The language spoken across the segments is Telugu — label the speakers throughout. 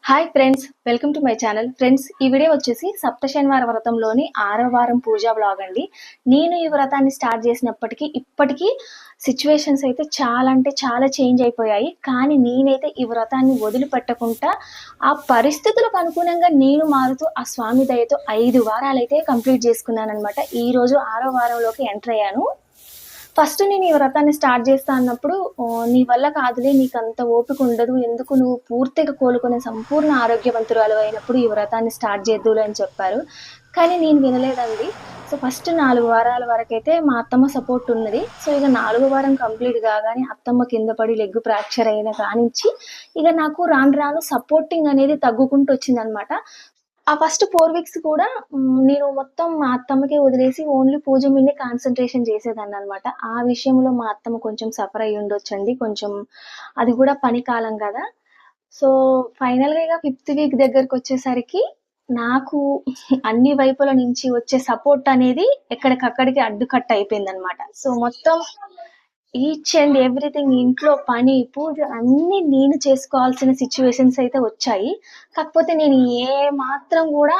Speaker 1: Hi friends, welcome to my channel. Friends, ఈ వీడియో వచ్చేసి సప్త శనివార వ్రతంలోని 6వ వారం పూజా బ్లాగ్ అండి. నేను ఈ వ్రతాన్ని స్టార్ట్ చేసినప్పటికీ ఇప్పటికీ సిచ్యువేషన్స్ అయితే చాలా అంటే చాలా చేంజ్ అయిపోయాయి. కానీ నేనైతే ఈ వ్రతాన్ని వదిలిపెట్టకుండా ఆ పరిస్థితులకు అనుగుణంగా నేను మారుతూ ఆ స్వామి దయతో 5 వారాలైతే కంప్లీట్ చేసుకున్నాను అనమాట. ఈరోజు 6వ వారంలోకి ఎంటర్ అయ్యాను. ఫస్ట్ నేను ఈ వ్రతాన్ని స్టార్ట్ చేస్తా అన్నప్పుడు నీ వల్ల కాదులే, నీకంత ఓపిక ఉండదు, ఎందుకు నువ్వు పూర్తిగా కోలుకునే సంపూర్ణ ఆరోగ్యవంతురాలు అయినప్పుడు ఈ వ్రతాన్ని స్టార్ట్ చేద్దులే అని చెప్పారు. కానీ నేను వినలేదండి. సో ఫస్ట్ 4 వారాల వరకైతే మా అత్తమ్మ సపోర్ట్ ఉన్నది. సో ఇక 4వ వారం కంప్లీట్ కాగానే అత్తమ్మ కింద పడి లెగ్ ఫ్రాక్చర్ అయిన కానించి ఇక నాకు రాను రాను సపోర్టింగ్ అనేది తగ్గుకుంటూ వచ్చిందనమాట. ఆ ఫస్ట్ 4 వీక్స్ కూడా నేను మొత్తం మా అత్తమ్మకే వదిలేసి ఓన్లీ పూజ మీదనే కాన్సంట్రేషన్ చేసేదాన్ననమాట. ఆ విషయంలో మా అత్తమ్మ కొంచెం సఫర్ అయ్యి ఉండొచ్చండి. కొంచెం అది కూడా పని కాలం గదా! సో, ఫైనల్‌గా ఇగ 5థ్ వీక్ దగ్గరకొచ్చేసరికి నాకు అన్ని వైపుల నుంచి వచ్చే సపోర్ట్ అనేది ఎక్కడికక్కడికి అడ్డుకట్ట అయిపోయిందనమాట. సో, మొత్తం ఈచ్ అండ్ ఎవ్రీథింగ్ ఇంట్లో పని, పూజ అన్నీ నేను చేసుకోవాల్సిన సిట్యుయేషన్స్ అయితే వచ్చాయి. కాకపోతే నేను ఏ మాత్రం గూడా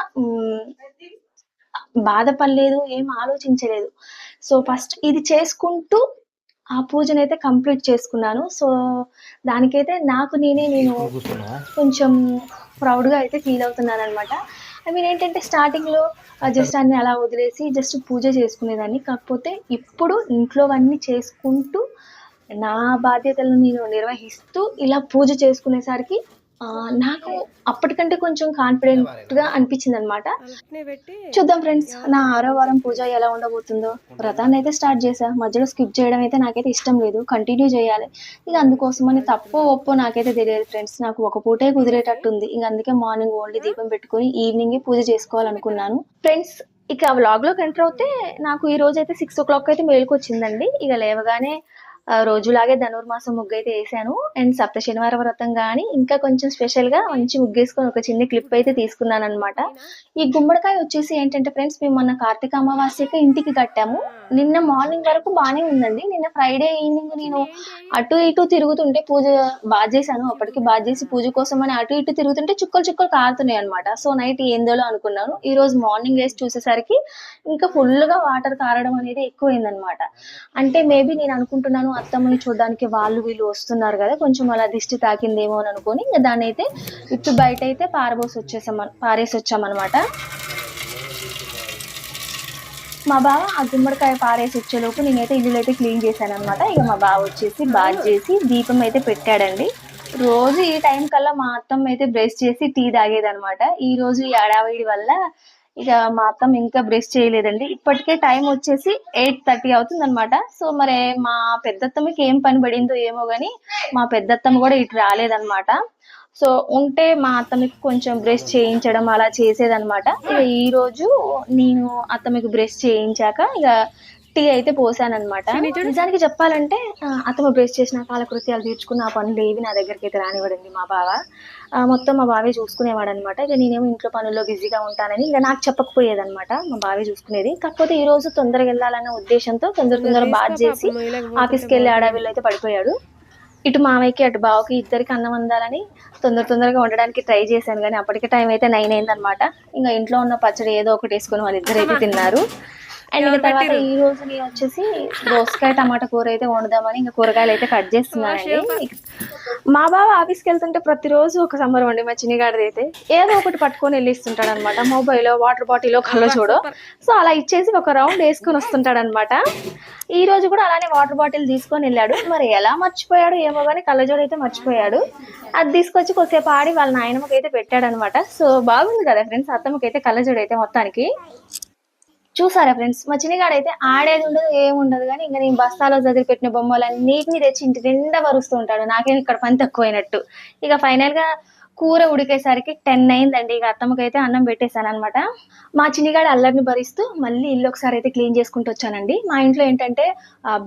Speaker 1: బాధపడలేదు, ఏం ఆలోచించలేదు. సో, ఫస్ట్ ఇది చేసుకుంటూ ఆ పూజనైతే కంప్లీట్ చేసుకున్నాను. సో, దానికైతే నేను కొంచెం ప్రౌడ్‌గా అయితే ఫీల్ అవుతున్నాననమాట. ఐ మీన్ ఏంటంటే స్టార్టింగ్‌లో జస్ట్ అన్నీ అలా వదిలేసి జస్ట్ పూజ చేసుకునేదాన్ని. కాకపోతే ఇప్పుడు ఇంట్లోవన్నీ చేసుకుంటూ, నా బాధ్యతలను నేను నిర్వహిస్తూ ఇలా పూజ చేసుకునేసరికి నాకు అప్పటికంటే కొంచెం కాన్ఫిడెంట్‌గా అనిపించిందనమాట. చూద్దాం ఫ్రెండ్స్, నా 6వ వారం పూజ ఎలా ఉండబోతుందో. వ్రతాన్నయితే స్టార్ట్ చేశా. మధ్యలో స్కిప్ చేయడం అయితే నాకైతే ఇష్టం లేదు. కంటిన్యూ చేయాలి. ఇక అందుకోసమని తప్పో ఒప్పో నాకైతే తెలియదు ఫ్రెండ్స్. నాకు ఒక పూటే కుదిరేటట్టుంది. ఇంక అందుకే మార్నింగ్ ఓన్లీ దీపం పెట్టుకొని ఈవినింగే పూజ చేసుకోవాలనుకున్నాను. ఫ్రెండ్స్, ఇక వ్లాగ్‌లోకి ఎంటర్ అవుతే నాకు ఈ రోజైతే 6:00 అయితే మేలుకొచ్చిందండి. ఇక లేవగానే రోజులాగే ధనుర్మాసం ముగ్గయితే ఏశాను. అండ్ సప్త శనివార వ్రతం గాని, ఇంకా కొంచెం స్పెషల్‌గా మంచి ముగ్గేసుకొని ఒక చిన్న క్లిప్ అయితే తీసుకున్నాననమాట. ఈ గుమ్మడికాయ వచ్చేసి ఏంటంటే ఫ్రెండ్స్, మేము మొన్న కార్తీక అమావాస్యకి ఇంటికి కట్టాము. నిన్న మార్నింగ్ వరకు బానే ఉందండి. నిన్న ఫ్రైడే ఈవినింగ్ నేను అటు ఇటు తిరుగుతుంటే పూజ చేశాను. అప్పటికి చేసి పూజ కోసమని అటు ఇటు తిరుగుతుంటే చుక్కలు చుక్కలు కారుతున్నాయనమాట. సో నైట్ ఏందోలో అనుకున్నాను. ఈరోజు మార్నింగ్ లేసి చూసేసరికి ఇంకా ఫుల్‌గా వాటర్ కారడం అనేది ఎక్కువైందనమాట. అంటే మేబీ నేను అనుకుంటున్నాను అత్తమ్మని చూడడానికి వాళ్ళు వీళ్ళు వస్తున్నారు గదా! కొంచెం అలా దిష్టి తాకిందేమో అని అనుకోని ఇంక దాన్నైతే విప్పి బయటైతే పారేసొచ్చామనమాట. మా బావ ఆ గుమ్మడికాయ పారేసొచ్చేలోపు నేనైతే ఇల్లులైతే క్లీన్ చేశాననమాట. ఇక మా బావ వచ్చేసి చేసి దీపం అయితే పెట్టాడండి. రోజు ఈ టైం కల్లా మా అత్తమ్మ అయితే బ్రష్ చేసి టీ తాగేదనమాట. ఈరోజు ఈ హడావిడి వల్ల ఇక మా అత్తమ్మ ఇంకా బ్రష్ చేయలేదండి. ఇప్పటికే టైం వచ్చేసి 8:30 అవుతుందనమాట. సో మరి మా పెద్దత్తమ్మకి ఏం పని పడిందో ఏమో గాని మా పెద్దత్తమ్మ కూడా ఇటు రాలేదనమాట. సో ఉంటే మా అత్తమ్మకి కొంచెం బ్రష్ చేయించడం అలా చేసేదనమాట. ఇక ఈరోజు నేను అత్తమ్మకి బ్రష్ చేయించాక ఇక టీ అయితే పోసాననమాట. నిజానికి చెప్పాలంటే అత్తమ్మ బ్రష్ చేసిన కాలకృత్యాలు తీర్చుకున్న ఆ పనులు ఏవి నా దగ్గరకైతే రానివ్వడండి మా బావ. మొత్తం మా బావే చూసుకునేవాడనమాట. ఇక నేనేమో ఇంట్లో పనుల్లో బిజీగా ఉంటానని ఇక నాకు చెప్పకపోయేదనమాట. మా బావే చూసుకునేది. కాకపోతే ఈ రోజు తొందరగా వెళ్ళాలన్న ఉద్దేశంతో తొందర బాత్ చేసి ఆఫీస్కి వెళ్ళి ఆడవిల్లో అయితే పడిపోయాడు. ఇటు మామయ్యకి అటు బావకి ఇద్దరికి అన్నం అందాలని తొందరగా వండడానికి ట్రై చేశాను. కానీ అప్పటికే టైం అయితే 9 అయిందనమాట. ఇంకా ఇంట్లో ఉన్న పచ్చడి ఏదో ఒకటి వేసుకొని వాళ్ళిద్దరు అయితే తిన్నారు. అండ్ ఇంకా తర్వాత ఈ రోజు నేను వచ్చేసి దోసకాయ టమాటా కూర అయితే వండుదామని ఇంకా కూరగాయలు అయితే కట్ చేస్తున్నానండి. మా బావ ఆఫీస్కి వెళ్తుంటే ప్రతిరోజు ఒక సంబరం అండి. మా చిన్నగాడిది అయితే ఏదో ఒకటి పట్టుకొని వెళ్ళిస్తుంటాడు అనమాట. మొబైల్, వాటర్ బాటిల్, కళ్ళజోడు. సో అలా ఇచ్చేసి ఒక రౌండ్ వేసుకొని వస్తుంటాడు అనమాట. ఈ రోజు కూడా అలానే వాటర్ బాటిల్ తీసుకొని వెళ్ళాడు. మరి ఎలా మర్చిపోయాడు ఏమో కానీ కళ్ళజోడు అయితే మర్చిపోయాడు. అది తీసుకొచ్చి కొద్దిసేపు ఆడి వాళ్ళ నాయనమ్మకి అయితే పెట్టాడు అనమాట. సో బాగుంది కదా ఫ్రెండ్స్, అత్తమ్మకి అయితే కళ్ళజోడు అయితే మొత్తానికి. చూసారా ఫ్రెండ్స్, మా చిన్నగాడైతే ఆడేది ఉండదు ఏముండదు. కానీ ఇంకా నేను బస్తాలో చదివిపెట్టిన బొమ్మలన్నిటిని తెచ్చి ఇంటి నిండా వరుస్తూ ఉంటాడు. నాకేం ఇక్కడ పని తక్కువైనట్టు. ఇక ఫైనల్ గా కూర ఉడికేసరికి 10 అయిందండి. ఇక అత్తమ్మకైతే అన్నం పెట్టేశాను అనమాట. మా చిన్నగాడు అల్లరిని భరిస్తూ మళ్ళీ ఇల్లు ఒకసారి అయితే క్లీన్ చేసుకుంటూ వచ్చానండి. మా ఇంట్లో ఏంటంటే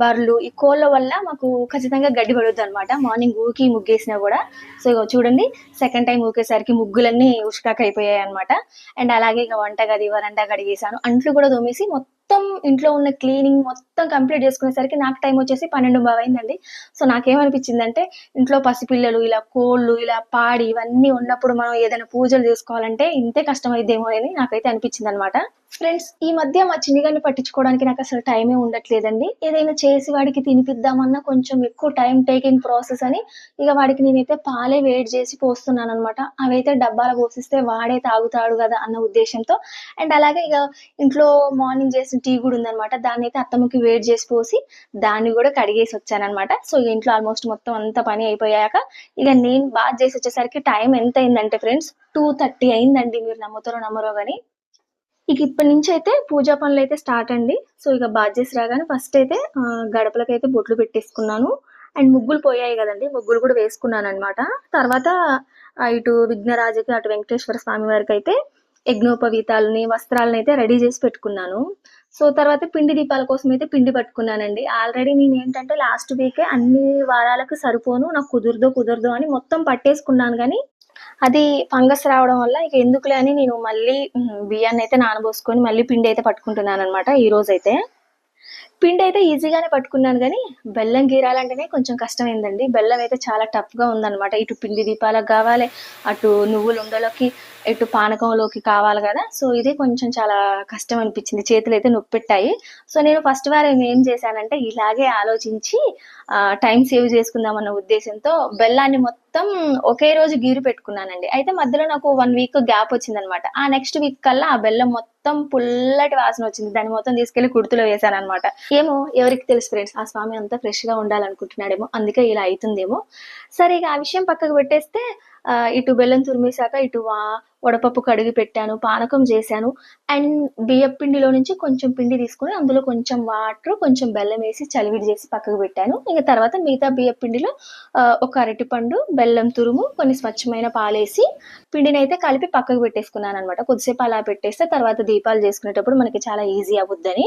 Speaker 1: బర్రెలు, ఈ కోళ్ళ వల్ల మాకు ఖచ్చితంగా గడ్డి పడుద్ది అనమాట. మార్నింగ్ ఊకి ముగ్గేసినా కూడా. సో ఇక చూడండి, సెకండ్ టైం ఊకేసరికి ముగ్గులన్నీ ఉష్కాక్ అయిపోయాయి అనమాట. అండ్ అలాగే ఇక వంటగది వరండా కడిగేసాను. అంట్లు కూడా తోమేసి మొత్తం ఇంట్లో ఉన్న క్లీనింగ్ మొత్తం మొత్తం కంప్లీట్ చేసుకునేసరికి నాకు టైం వచ్చేసి 12:15 అయిందండి. సో నాకేమనిపించిందంటే ఇంట్లో పసిపిల్లలు, ఇలా కోళ్ళు, ఇలా పాడి ఇవన్నీ ఉన్నప్పుడు మనం ఏదైనా పూజలు చేసుకోవాలంటే ఇంతే కష్టమైద్దేమో అని నాకైతే అనిపించిందనమాట. ఫ్రెండ్స్, ఈ మధ్య మా చిన్నిగాడిని పట్టించుకోవడానికి నాకసలు టైమే ఉండట్లేదండి. ఏదైనా చేసి వాడికి తినిపిద్దామన్నా కొంచెం ఎక్కువ టైమ్ టేకింగ్ ప్రాసెస్ అని ఇక వాడికి నేనైతే పాలే వేడి చేసి పోస్తున్నాననమాట. అవైతే డబ్బాలో పోసిస్తే వాడే తాగుతాడు గదా అన్న ఉద్దేశ్యంతో. అండ్ అలాగే ఇగ ఇంట్లో మార్నింగ్ చేసిన టీ గూడా ఉందనమాట. దాన్నైతే అత్తమ్మకి వేడి చేసి పోసి దాన్ని గూడా కడిగేసొచ్చాననమాట. సో, ఇంట్లో ఆల్మోస్ట్ మొత్తం అంతా పని అయిపోయాక ఇగ నేను బాత్ చేసొచ్చేసరికి టైం ఎంతయిందంటే ఫ్రెండ్స్ 2:30 అయిందండి. మీరు నమ్ముతారో నమ్మరో గాని. ఇక ఇప్పటి నుంచైతే పూజా పనులైతే స్టార్ట్ అండి. సో, ఇక బాత్ చేసి రాగానే ఫస్ట్ అయితే గడపలకైతే బొట్లు పెట్టేసుకున్నాను. అండ్ ముగ్గులు పోయాయి గదండీ! ముగ్గులు గూడా వేసుకున్నాననమాట. తర్వాత ఇటు విఘ్నరాజకి, అటు వెంకటేశ్వర స్వామి వారికైతే యజ్ఞోపవీతాలని, వస్త్రాలనైతే రెడీ చేసి పెట్టుకున్నాను. సో, తర్వాత పిండి దీపాల కోసమైతే పిండి పట్టుకున్నానండి. ఆల్రెడీ నేనేంటంటే లాస్ట్ వీకే అన్ని వారాలకు సరిపోను, నాకు కుదరదో అని మొత్తం పట్టేసుకున్నాను గానీ అది ఫంగస్ రావడం వల్ల ఇక ఎందుకులే అని నేను మళ్ళీ బియ్యాన్నయితే నానబోసుకొని మళ్ళీ పిండయితే పట్టుకుంటున్నాననమాట ఈరోజైతే. పిండయితే ఈజీగానే పట్టుకున్నాను గానీ, బెల్లం గీరాలంటేనే కొంచెం కష్టమైందండి. బెల్లం అయితే చాలా టఫ్‌గా ఉందనమాట. ఇటు పిండి దీపాలకు గావాలే, అటు నువ్వులుండలకి, ఇటు పానకంలోకి కావాలి గదా! సో, ఇది కొంచెం చాలా కష్టం అనిపిచ్చింది. చేతులైతే నొప్పెట్టాయి. సో, నేను ఫస్ట్ వారం ఏం చేశానంటే, ఇలాగే ఆలోచించి టైం సేవ్ చేసుకుందామన్న ఉద్దేశంతో బెల్లాన్ని మొత్తం ఒకే రోజు గీరి పెట్టుకున్నానండి. అయితే మధ్యలో నాకు 1 వీక్ గ్యాప్ వచ్చిందనమాట. ఆ నెక్స్ట్ వీక్ కల్లా ఆ బెల్లం మొత్తం పుల్లటి వాసనొచ్చింది. దాన్ని మొత్తం తీసుకెళ్ళి కుర్తులో వేశాననమాట. ఏమో ఎవరికి తెలుసు ఫ్రెండ్స్, ఆ స్వామి అంతా ఫ్రెష్‌గా ఉండాలనుకుంటున్నాడేమో! అందుకే ఇలా అయితుందేమో! సరే ఇక ఆ విషయం పక్కకు పెట్టేస్తే ఇటు బెల్లం తురిమేసాక ఇటు వడపప్పు కడిగి పెట్టాను, పానకం చేశాను. అండ్ బియ్యపు పిండిలో నుంచి కొంచెం పిండి తీసుకొని అందులో కొంచెం వాటరు, కొంచెం బెల్లమేసి చలివిడి చేసి పక్కకు పెట్టాను. ఇంక తర్వాత మిగతా బియ్యపు పిండిలో ఒక అరటిపండు, బెల్లం తురుము, కొన్ని స్వచ్ఛమైన పాలేసి పిండినైతే కలిపి పక్కకు పెట్టేసుకున్నాననమాట. కొద్దిసేపు అలా పెట్టేస్తే తర్వాత దీపాలు చేసుకునేటప్పుడు మనకి చాలా ఈజీ అవుద్దని.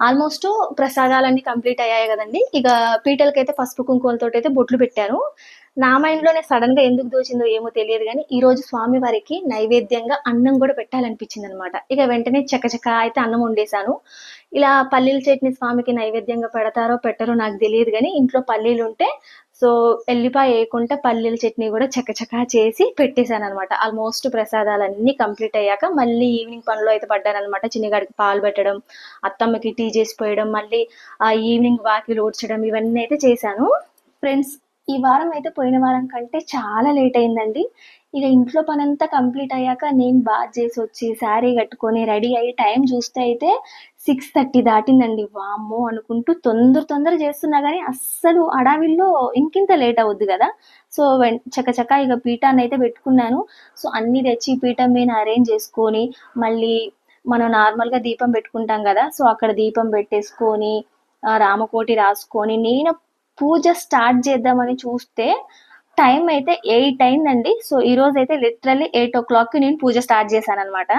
Speaker 1: ఆల్మోస్ట్ ప్రసాదాలన్నీ కంప్లీట్ అయ్యాయి గదండీ! ఇక పీటలకైతే పసుపు, కుంకుమలతోటైతే బొట్లు పెట్టాను. నా మైండ్‌లోనే సడెన్‌గా ఎందుకు దోచిందో ఏమో తెలియదు గానీ, ఈరోజు స్వామివారికి నైవేద్యంగా అన్నం గూడా పెట్టాలనిపిచ్చిందనమాట. ఇక వెంటనే చకచకా అయితే అన్నం వండేశాను. ఇలా పల్లీల చట్నీ స్వామికి నైవేద్యంగా పెడతారో, పెట్టరో నాకు తెలీదు గానీ, ఇంట్లో పల్లీలుంటే సో, ఎల్లిపాయ ఏయకుండా పల్లీల చట్నీ గూడా చకచకా చేసి పెట్టేశాననమాట. ఆల్మోస్ట్ ప్రసాదాలన్నీ కంప్లీట్ అయ్యాక మళ్ళీ ఈవినింగ్ పనిలో అయితే పడ్డాననమాట. చిన్నిగాడికి పాలు పెట్టడం, అత్తమ్మకి టీ చేసి పోయడం, మళ్ళీ ఈవినింగ్ వాకిలి ఊడ్చడం ఇవన్నీ అయితే చేశాను. ఫ్రెండ్స్, ఈ వారం అయితే పోయిన వారం కంటే చాలా లేట్ అయిందండి. ఇక ఇంట్లో పనంతా కంప్లీట్ అయ్యాక నేను బాత్ చేసొచ్చి, శారీ కట్టుకొని రెడీ అయ్యి టైం చూస్తే అయితే 6:30 దాటిందండి. వామ్మో! అనుకుంటూ తొందర చేస్తున్నా గానీ అస్సలు హడావిడిలో ఇంకింత లేట్ అవుద్ది గదా! సో, చకచకా ఇక పీఠాన్నయితే పెట్టుకున్నాను. సో, అన్నీ తెచ్చి పీఠం మీద అరేంజ్ చేసుకొని, మళ్ళీ మనం నార్మల్‌గా దీపం పెట్టుకుంటాం గదా! సో, అక్కడ దీపం పెట్టేసుకొని, రామకోటి రాసుకొని, నేను పూజ స్టార్ట్ చేద్దామని చూస్తే టైమయితే 8 అయిందండి. సో, ఈరోజైతే లిటరల్లీ 8:00కి నేను పూజ స్టార్ట్ చేశాననమాట.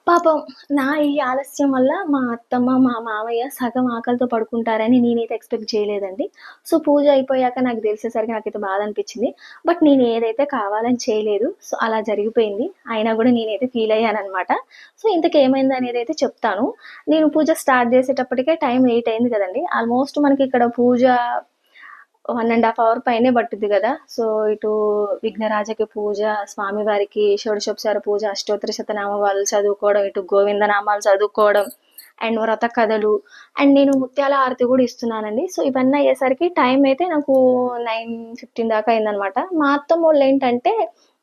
Speaker 1: పాపం నా ఈ ఆలస్యం వల్ల మా అత్తమ్మ, మా మామయ్య సగం ఆకలితో పడుకుంటారని నేనైతే ఎక్స్‌పెక్ట్ చేయలేదండి. సో, పూజ అయిపోయాక నాకు తెలిసేసరికి నాకైతే బాధ అనిపిచ్చింది. బట్ నేను ఏదైతే కావాలని చేయలేదు. సో, అలా జరిగిపోయింది. అయినా గూడా నేనైతే ఫీల్ అయ్యాననమాట. సో, ఇంతకేమైందనేదైతే చెప్తాను. నేను పూజ స్టార్ట్ చేసేటప్పటికే టైం 8 అయింది కదండీ! ఆల్మోస్ట్ మనకిక్కడ పూజ 1 ½ అవర్ పైనే పట్టుద్ది గదా! సో, ఇటు విఘ్నరాజకి పూజ, స్వామివారికి షోడశోపచార పూజ, అష్టోత్తర శతనామాలు చదువుకోవడం, ఇటు గోవింద నామాలు చదువుకోవడం, అండ్ వ్రత కథలు, అండ్ నేను ముత్యాల హారతి గూడా ఇస్తున్నానండి. సో, ఇవన్నీ అయ్యేసరికి టైం అయితే నాకు 9:15 దాకా అయిందనమాట. మా అత్తమ్మోళ్ళేంటంటే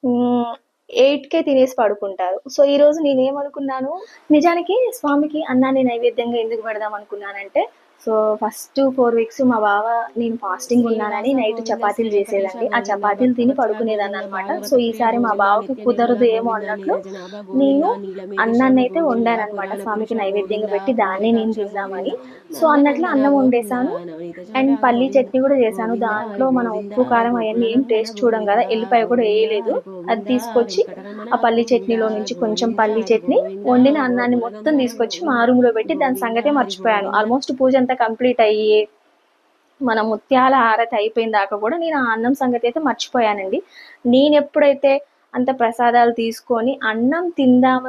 Speaker 1: హ్మ్, 8కే తినేసి పడుకుంటారు. సో, ఈరోజు నేనేమనుకున్నాను, నిజానికి స్వామికి అన్నాన్ని నైవేద్యంగా ఎందుకు పెడదాం అనుకున్నానంటే, సో, ఫస్ట్ 4 వీక్స్ మా బావ నేను ఫాస్టింగ్ ఉన్నానని
Speaker 2: శ్రీనివాస
Speaker 1: నైట్
Speaker 2: గోవింద
Speaker 1: చపాతీలు
Speaker 2: శ్రీకటేశ
Speaker 1: చేసేదండి. ఆ
Speaker 2: గోవింద
Speaker 1: చపాతీలు తిని
Speaker 2: భక్తవత్సల గోవింద
Speaker 1: పడుకునేదాన్ననమాట. సో,
Speaker 2: బాలమురళి
Speaker 1: ఈసారి మా
Speaker 2: గోవింద
Speaker 1: బావకి
Speaker 2: నిత్య నిర్మల
Speaker 1: కుదరదు ఏమో
Speaker 2: గోవింద
Speaker 1: అన్నట్లు
Speaker 2: నీరజనాభ గోవింద
Speaker 1: నేను
Speaker 2: నీలమేఘశ్యామ
Speaker 1: అన్నాన్నయితే
Speaker 2: గోవింద
Speaker 1: వండాననమాట
Speaker 2: పురాణ పురుష
Speaker 1: స్వామికి నైవేద్యంగా
Speaker 2: గోవింద
Speaker 1: పెట్టి దాన్నే నేను
Speaker 2: పుండరీకాక్ష గోవింద
Speaker 1: తిందామని. సో, అన్నట్లు
Speaker 2: నందనందన
Speaker 1: అన్నం
Speaker 2: గోవింద
Speaker 1: వండేశాను.
Speaker 2: నవనీత
Speaker 1: అండ్
Speaker 2: చోర
Speaker 1: పల్లీ
Speaker 2: గోవింద
Speaker 1: చట్నీ గూడా చేశాను.
Speaker 2: గోవింద
Speaker 1: దాంట్లో
Speaker 2: హరి
Speaker 1: మనం
Speaker 2: గోవింద
Speaker 1: ఉప్పు, కారం
Speaker 2: గోకుల
Speaker 1: అయన్నీ ఏం
Speaker 2: నందన
Speaker 1: టేస్ట్ చూడం
Speaker 2: గోవింద
Speaker 1: గదా! ఎల్లిపాయ కూడా
Speaker 2: గోవింద
Speaker 1: ఏయలేదు.
Speaker 2: హరి
Speaker 1: అది
Speaker 2: గోవింద
Speaker 1: తీసుకొచ్చి
Speaker 2: వెంకటరమణ
Speaker 1: ఆ పల్లీ
Speaker 2: గోవింద
Speaker 1: చట్నీలో నుంచి కొంచెం
Speaker 2: గోవింద
Speaker 1: పల్లీ
Speaker 2: హరి
Speaker 1: చట్నీ
Speaker 2: గోవింద
Speaker 1: వండిన అన్నాన్ని
Speaker 2: గోకుల
Speaker 1: మొత్తం
Speaker 2: నందన
Speaker 1: తీసుకొచ్చి మా
Speaker 2: గోవింద
Speaker 1: రూమ్‌లో పెట్టి దాని
Speaker 2: గోవింద
Speaker 1: సంగతే
Speaker 2: హరి
Speaker 1: మర్చిపోయాను.
Speaker 2: గోవింద
Speaker 1: ఆల్మోస్ట్ పూజ అంతా కంప్లీట్ అయ్యి మన ముత్యాల హారతి అయిపోయిన దాకా కూడా నేను ఆ అన్నం సంగతి అయితే మర్చిపోయానండి. నేనెప్పుడైతే అంత ప్రసాదాలు తీసుకొని అన్నం తిందామ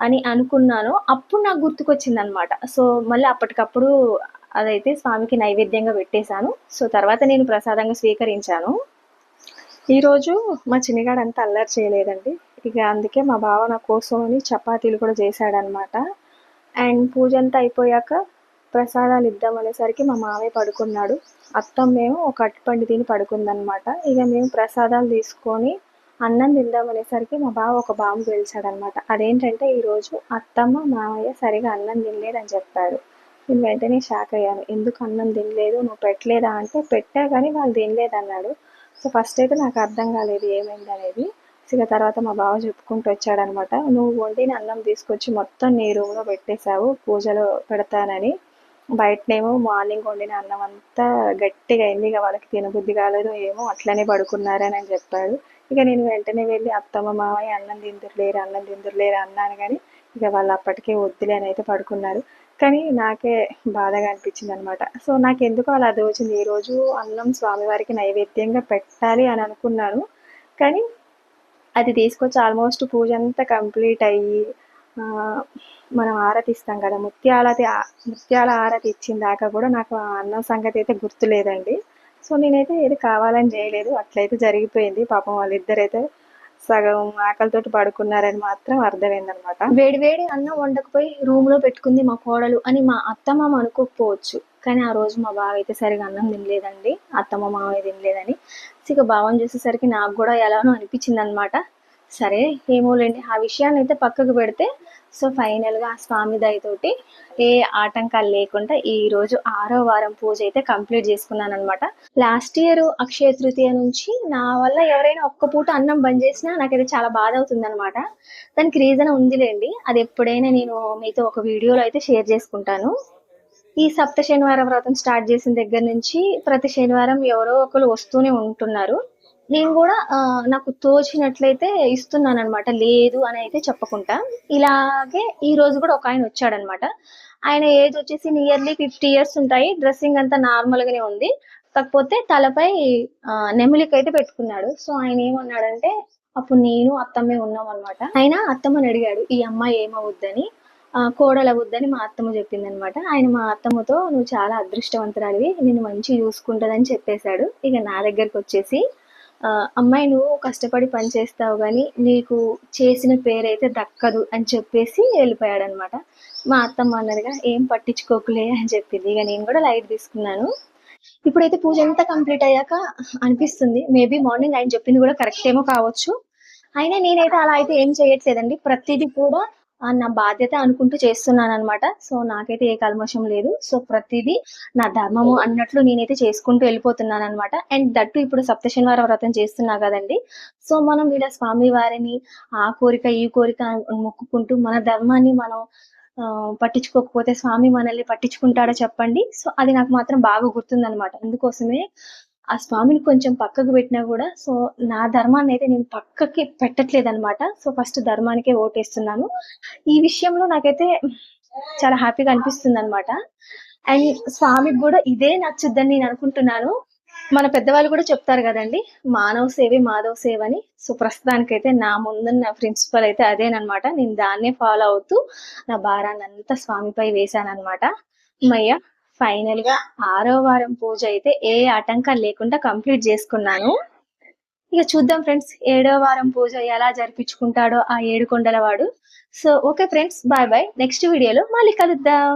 Speaker 1: అని అనుకున్నానో అప్పుడు నాకు గుర్తుకొచ్చిందనమాట. సో, మళ్ళీ అప్పటికప్పుడు అదైతే స్వామికి నైవేద్యంగా పెట్టేశాను. సో, తర్వాత నేను ప్రసాదంగా స్వీకరించాను. ఈరోజు మా చిన్నిగాడు అంత అల్లరి చేయలేదండి. ఇక అందుకే మా బావ నా కోసం అని చపాతీలు కూడా చేశాడనమాట. అండ్ పూజ అంతా అయిపోయాక ప్రసాదాలు ఇద్దామనేసరికి మా మావయ్య పడుకున్నాడు. అత్తమ్మేమో ఒక అరటిపండు తిని పడుకుందనమాట. ఇక మేము ప్రసాదాలు తీసుకొని అన్నం తిందామనేసరికి మా బావ ఒక బాంబు పేల్చాడనమాట. అదేంటంటే ఈరోజు అత్తమ్మ మావయ్య సరిగా అన్నం తినలేదని చెప్పాడు. నేను వెంటనే షాక్ అయ్యాను. ఎందుకు అన్నం తినలేదు, నువ్వు పెట్టలేదా అంటే, పెట్టా కానీ వాళ్ళు తినలేదన్నాడు. సో ఫస్ట్ అయితే నాకు అర్థం కాలేదు ఏమైందనేది. ఇక తర్వాత మా బావ చెప్పుకుంటూ వచ్చాడనమాట. నువ్వు వండిన అన్నం తీసుకొచ్చి మొత్తం నీ రూమ్లో పెట్టేశావు పూజలో పెడతానని. బయటనేమో మార్నింగ్ వండిన అన్నం అంతా గట్టిగా అయింది, ఇక వాళ్ళకి తినబుద్ధి కాలేదు ఏమో అట్లనే పడుకున్నారని అని చెప్పాడు. ఇక నేను వెంటనే వెళ్ళి అత్తమ్మ మావయ్య అన్నం తిందురులేరు అన్నాను, కానీ ఇక వాళ్ళు అప్పటికే వద్దులే అని అయితే పడుకున్నారు. కానీ నాకే బాధగా అనిపించింది అనమాట. సో నాకెందుకో అలా దోచింది. ఈరోజు అన్నం స్వామివారికి నైవేద్యంగా పెట్టాలి అని అనుకున్నాను, కానీ అది తీసుకొచ్చి ఆల్మోస్ట్ పూజ అంతా కంప్లీట్ అయ్యి మనం ఆరతి ఇస్తాం కదా, ముత్యాల ఆరతి ఇచ్చిన దాకా కూడా నాకు ఆ అన్నం సంగతి అయితే గుర్తులేదండి. సో నేనైతే ఏది కావాలని చేయలేదు, అట్లయితే జరిగిపోయింది. పాపం వాళ్ళిద్దరైతే సగం ఆకలితోటి పడుకున్నారని మాత్రం అర్థమైందనమాట. వేడి వేడి అన్నం వండకపోయి రూమ్ లో పెట్టుకుంది మా కోడలు అని మా అత్తమామ అనుకోకపోవచ్చు, కానీ ఆ రోజు మా బావ అయితే సరిగా అన్నం తినలేదండి, అత్తమ్మ మావయ్య తినలేదని. ఇక భావం చేసేసరికి నాకు కూడా ఎలానో అనిపించింది అనమాట. సరే ఏమోలేండి, ఆ విషయాన్ని అయితే పక్కకు పెడితే, సో ఫైనల్గా ఆ స్వామి దయతోటి ఏ ఆటంకాలు లేకుండా ఈ రోజు 6వ వారం పూజ అయితే కంప్లీట్ చేసుకున్నాను అనమాట. లాస్ట్ ఇయర్ అక్షయ తృతీయ నుంచి నా వల్ల ఎవరైనా ఒక్క పూట అన్నం బంద్ చేసినా నాకైతే చాలా బాధ అవుతుంది అనమాట. దానికి రీజన్ ఉందిలేండి, అది ఎప్పుడైనా నేను మీతో ఒక వీడియోలో అయితే షేర్ చేసుకుంటాను. ఈ సప్త శనివార వ్రతం స్టార్ట్ చేసిన దగ్గర నుంచి ప్రతి శనివారం ఎవరో ఒకరు వస్తూనే ఉంటున్నారు. నేను కూడా నాకు తోచినట్లయితే ఇస్తున్నాను అనమాట, లేదు అని అయితే చెప్పకుండా. ఇలాగే ఈ రోజు కూడా ఒక ఆయన వచ్చాడనమాట. ఆయన ఏజ్ వచ్చేసి నియర్లీ 50 ఇయర్స్ ఉంటాయి. డ్రెస్సింగ్ అంతా నార్మల్ గానే ఉంది, కాకపోతే తలపై నెమలిక అయితే పెట్టుకున్నాడు. సో ఆయన ఏమన్నాడంటే, అప్పుడు నేను అత్తమ్మే ఉన్నాం అనమాట. ఆయన అత్తమ్మని అడిగాడు ఈ అమ్మాయి ఏమవుద్దని. కోడలు అవుద్దని మా అత్తమ్మ చెప్పింది అనమాట. ఆయన మా అత్తమ్మతో నువ్వు చాలా అదృష్టవంతురాలివి, నేను మంచిగా చూసుకుంటుందని చెప్పేశాడు. ఇక నా దగ్గరకు వచ్చేసి అమ్మాయి నువ్వు కష్టపడి పని చేస్తావు కానీ నీకు చేసిన పేరైతే దక్కదు అని చెప్పేసి వెళ్ళిపోయాడనమాట. మా అత్తమ్మ అన్నదిగా ఏం పట్టించుకోకులే అని చెప్పింది. ఇక నేను కూడా లైట్ తీసుకున్నాను. ఇప్పుడైతే పూజ అంతా కంప్లీట్ అయ్యాక అనిపిస్తుంది, మేబీ మార్నింగ్ ఆయన చెప్పింది కూడా కరెక్ట్ ఏమో కావచ్చు. అయినా నేనైతే అలా అయితే ఏం చేయట్లేదండి, ప్రతిదీ కూడా నా బాధ్యత అనుకుంటూ చేస్తున్నాను అనమాట. సో నాకైతే ఏ కల్మషం లేదు. సో ప్రతిదీ నా ధర్మము అన్నట్లు నేనైతే చేసుకుంటూ వెళ్ళిపోతున్నాను అనమాట. అండ్ దట్టు ఇప్పుడు సప్త శనివార వ్రతం చేస్తున్నా కదండి. సో మనం ఇలా స్వామి వారిని ఆ కోరిక ఈ కోరిక మొక్కుకుంటూ మన ధర్మాన్ని మనం పట్టించుకోకపోతే స్వామి మనల్ని పట్టించుకుంటాడా చెప్పండి. సో అది నాకు మాత్రం బాగా గుర్తుందనమాట. అందుకోసమే ఆ స్వామిని కొంచెం పక్కకు పెట్టినా కూడా, సో నా ధర్మాన్ని అయితే నేను పక్కకి పెట్టట్లేదు అనమాట. సో ఫస్ట్ ధర్మానికే ఓటేస్తున్నాను. ఈ విషయంలో నాకైతే చాలా హ్యాపీగా అనిపిస్తుంది అనమాట. అండ్ స్వామికి కూడా ఇదే నచ్చుద్దని నేను అనుకుంటున్నాను. మన పెద్దవాళ్ళు కూడా చెప్తారు కదండి, మానవ సేవే మాధవ సేవ అని. సో ప్రస్తుతానికైతే నా ముందున్న ప్రిన్సిపల్ అయితే అదేనమాట. నేను దాన్నే ఫాలో అవుతూ నా భారాన్ని అంతా స్వామిపై వేశానన్నమాట. మయ్య ఫైనల్ గా 6వ వారం పూజ అయితే ఏ ఆటంకాలు లేకుండా కంప్లీట్ చేసుకున్నాను. ఇక చూద్దాం ఫ్రెండ్స్, 7వ వారం పూజ ఎలా జరిపించుకుంటాడో ఆ 7 కొండల వాడు. So okay friends, bye bye, next వీడియోలో మళ్ళీ కలుద్దాం.